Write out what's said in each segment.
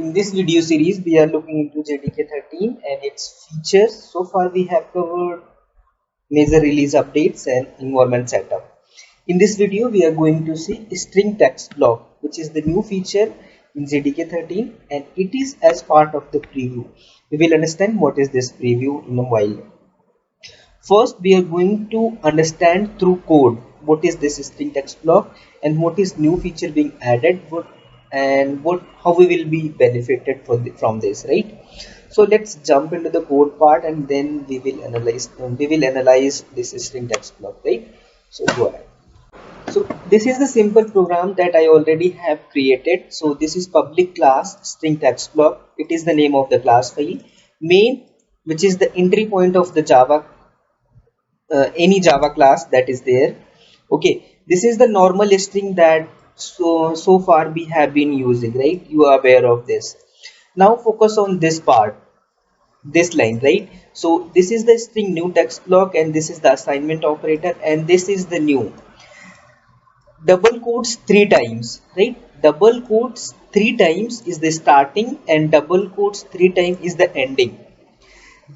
In this video series, we are looking into JDK13 and its features. So far, we have covered major release updates and environment setup. In this video, we are going to see string text block, which is the new feature in JDK13, and it is as part of the preview. We will understand what is this preview in a while. First, we are going to understand through code what is this string text block and what is new feature being added, how we will be benefited from this, right? So let's jump into the code part and then we will analyze this string text block, right? So go ahead. So this is the simple program that I already have created. So this is public class string text block. It is the name of the class file. Main, which is the entry point of the Java, any Java class that is there. Okay, this is the normal string that so far we have been using, right? You are aware of this. Now focus on this part, this line, right? So this is the string new text block and this is the assignment operator and this is the new double quotes 3 times, right? Double quotes 3 times is the starting and double quotes 3 times is the ending.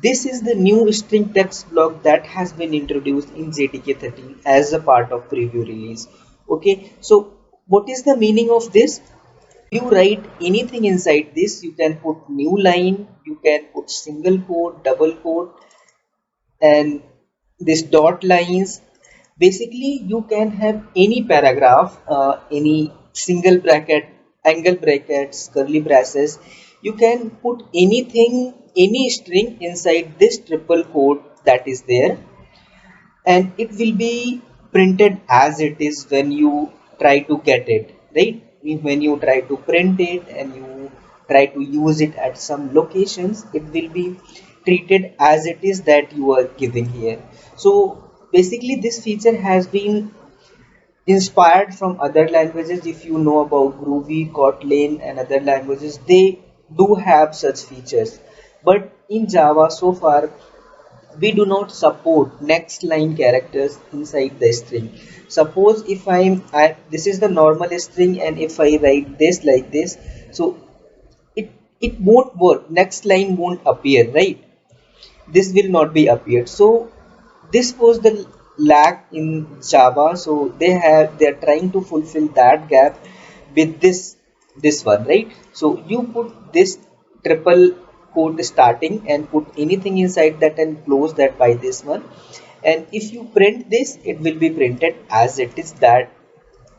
This is the new string text block that has been introduced in JDK13 as a part of preview release. Okay, so what is the meaning of this? You write anything inside this, you can put new line, you can put single quote, double quote, and this dot lines. Basically, you can have any paragraph, any single bracket, angle brackets, curly braces. You can put anything, any string inside this triple quote that is there, and it will be printed as it is when you try to get it, right? When you try to print it and you try to use it at some locations, it will be treated as it is that you are giving here. So basically this feature has been inspired from other languages. If you know about Groovy, Kotlin and other languages, they do have such features, but in Java so far we do not support next line characters inside the string. Suppose if this is the normal string and if I write this like this, so it won't work, next line won't appear, right? This will not be appeared. So this was the lack in Java, so they are trying to fulfill that gap with this one, right? So you put this triple quote starting and put anything inside that and close that by this one, and if you print this, it will be printed as it is that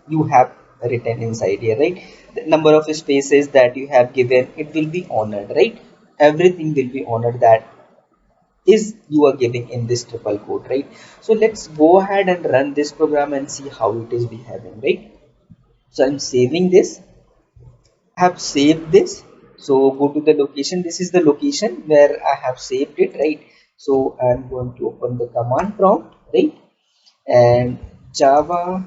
you have written inside here, right? The number of spaces that you have given, it will be honored, right? Everything will be honored that is you are giving in this triple quote, right? So let's go ahead and run this program and see how it is behaving, right? So I'm saving this. I have saved this. So go to the location. This is the location where I have saved it, right? So I'm going to open the command prompt, right? And Java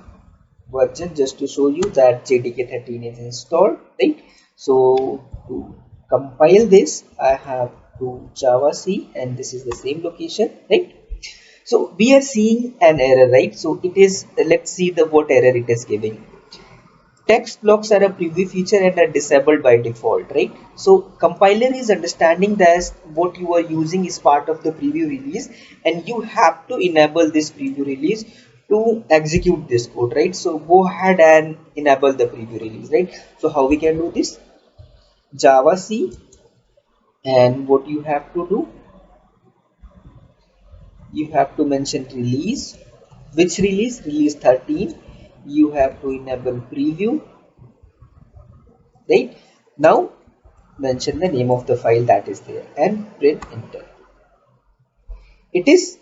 version, just to show you that JDK13 is installed, right? So to compile this, I have to Java C and this is the same location, right? So we are seeing an error, right? So it is, let's see what error it is giving. Text blocks are a preview feature and are disabled by default, right? So compiler is understanding that what you are using is part of the preview release and you have to enable this preview release to execute this code, right? So go ahead and enable the preview release, right? So how we can do this? Java C, and what you have to do, you have to mention release. Which release? Release 13. You have to enable preview, right? Now mention the name of the file that is there and print enter. It is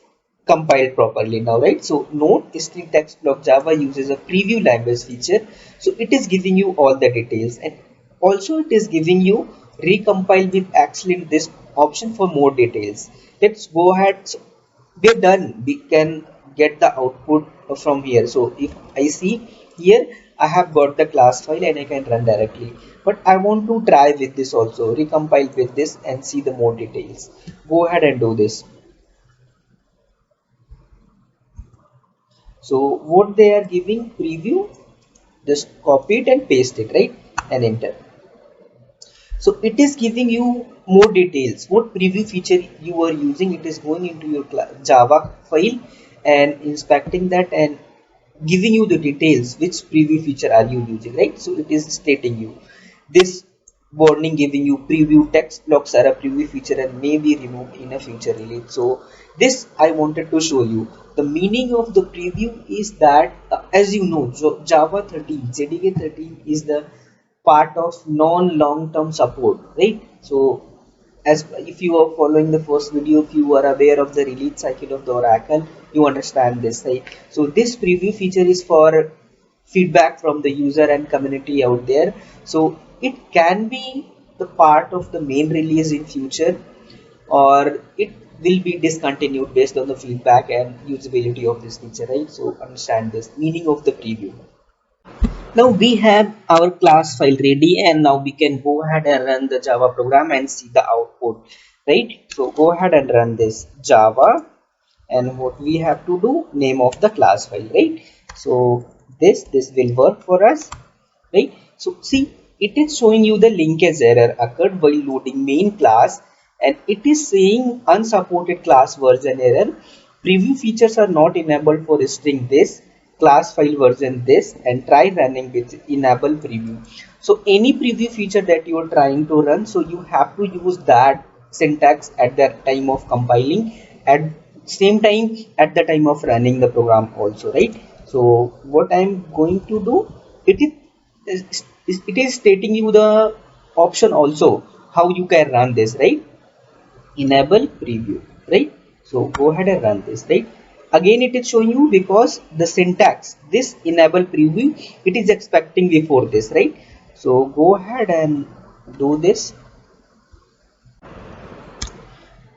compiled properly now, right? So note, string text block Java uses a preview language feature, so it is giving you all the details, and also it is giving you recompile with excellent this option for more details. Let's go ahead. So we're done. We can get the output from here. So if I see here, I have got the class file and I can run directly, but I want to try with this also, recompile with this and see the more details. Go ahead and do this. So what they are giving preview, just copy it and paste it, right? And enter. So it is giving you more details what preview feature you are using. It is going into your Java file and inspecting that and giving you the details which preview feature are you using, right? So it is stating you this warning, giving you preview text blocks are a preview feature and may be removed in a future release. So this I wanted to show you. The meaning of the preview is that as you know, Java 13 JDK 13 is the part of non long term support, right? So as if you are following the first video, if you are aware of the release cycle of the Oracle, you understand this, right? So this preview feature is for feedback from the user and community out there. So it can be the part of the main release in future, or it will be discontinued based on the feedback and usability of this feature, right? So understand this meaning of the preview. Now we have our class file ready, and now we can go ahead and run the Java program and see the output, right? So go ahead and run this Java, and what we have to do, name of the class file, right? So this will work for us, right? So see, it is showing you the linkage error occurred while loading main class, and it is saying unsupported class version error. Preview features are not enabled for string this, class file version this, and try running with enable preview. So any preview feature that you are trying to run, so you have to use that syntax at the time of compiling, at same time at the time of running the program also, right? So what I'm going to do, it is stating you the option also how you can run this, right? Enable preview, right? So go ahead and run this, right? Again it is showing you because the syntax this enable preview, it is expecting before this, right? So go ahead and do this.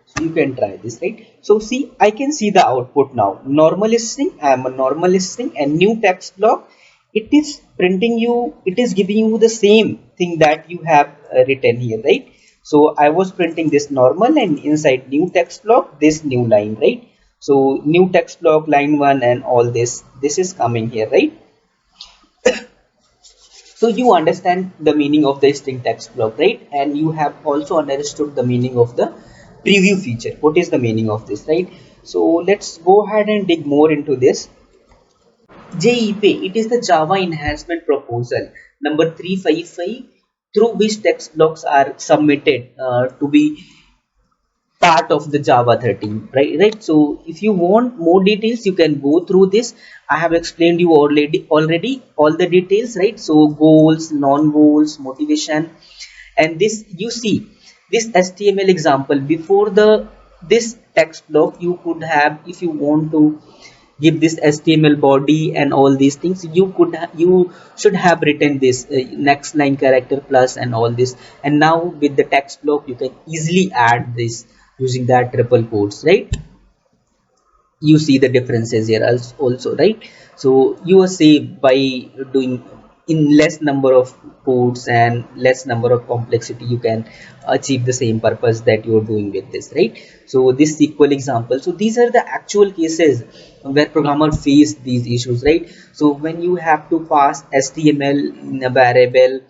So you can try this, right? So see, I can see the output now. Normal string, I am a normal string, and new text block, it is printing you, it is giving you the same thing that you have written here, right? So I was printing this normal, and inside new text block this new line, right? So new text block line 1 and all this is coming here, right? So you understand the meaning of the string text block, right? And you have also understood the meaning of the preview feature. What is the meaning of this, right? So let's go ahead and dig more into this. JEP, it is the Java Enhancement Proposal number 355, through which text blocks are submitted to be part of the Java 13, right? So if you want more details, you can go through this. I have explained you already all the details, right? So goals, non-goals, motivation, and this you see this HTML example before the this text block you could have. If you want to give this HTML body and all these things, you should have written this next line character plus and all this, and now with the text block you can easily add this using that triple quotes, right? You see the differences here also, right? So you are saved by doing in less number of codes and less number of complexity. You can achieve the same purpose that you're doing with this, right? So this SQL example, so these are the actual cases where programmer face these issues, right? So when you have to pass HTML in a variable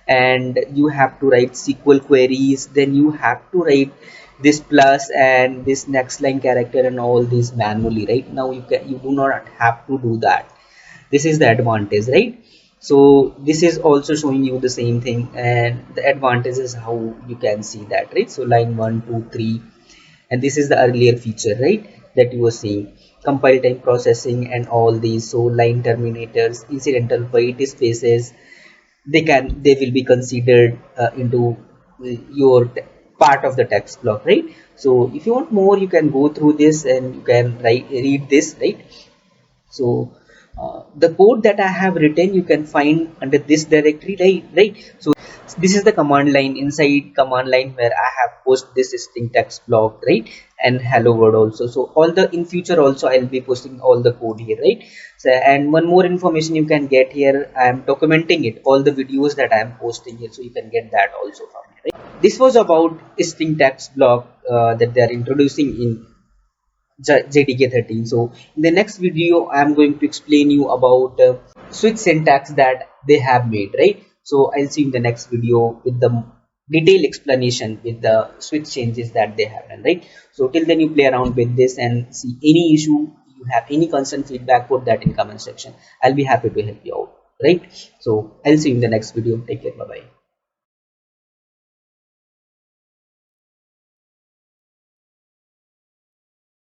and you have to write SQL queries, then you have to write this plus and this next line character and all these manually, right? Now you do not have to do that. This is the advantage, right? So this is also showing you the same thing, and the advantage is how you can see that, right? So line 1 2 3, and this is the earlier feature, right, that you were seeing, compile time processing and all these. So line terminators, incidental white spaces, they will be considered into your part of the text block, right? So if you want more, you can go through this and you can read this, right? So the code that I have written you can find under this directory, right? So this is the command line, inside command line where I have posted this string text block, right? And hello world also. So all the in future also I'll be posting all the code here, right? So and one more information you can get here, I am documenting it, all the videos that I am posting here, so you can get that also from here, right? This was about string text block that they are introducing in JDK 13. So in the next video I am going to explain you about switch syntax that they have made, right? So I'll see you in the next video with the detailed explanation with the switch changes that they have done, right? So till then you play around with this and see any issue you have, any concern, feedback, put that in comment section. I'll be happy to help you out, right? So I'll see you in the next video. Take care. Bye bye.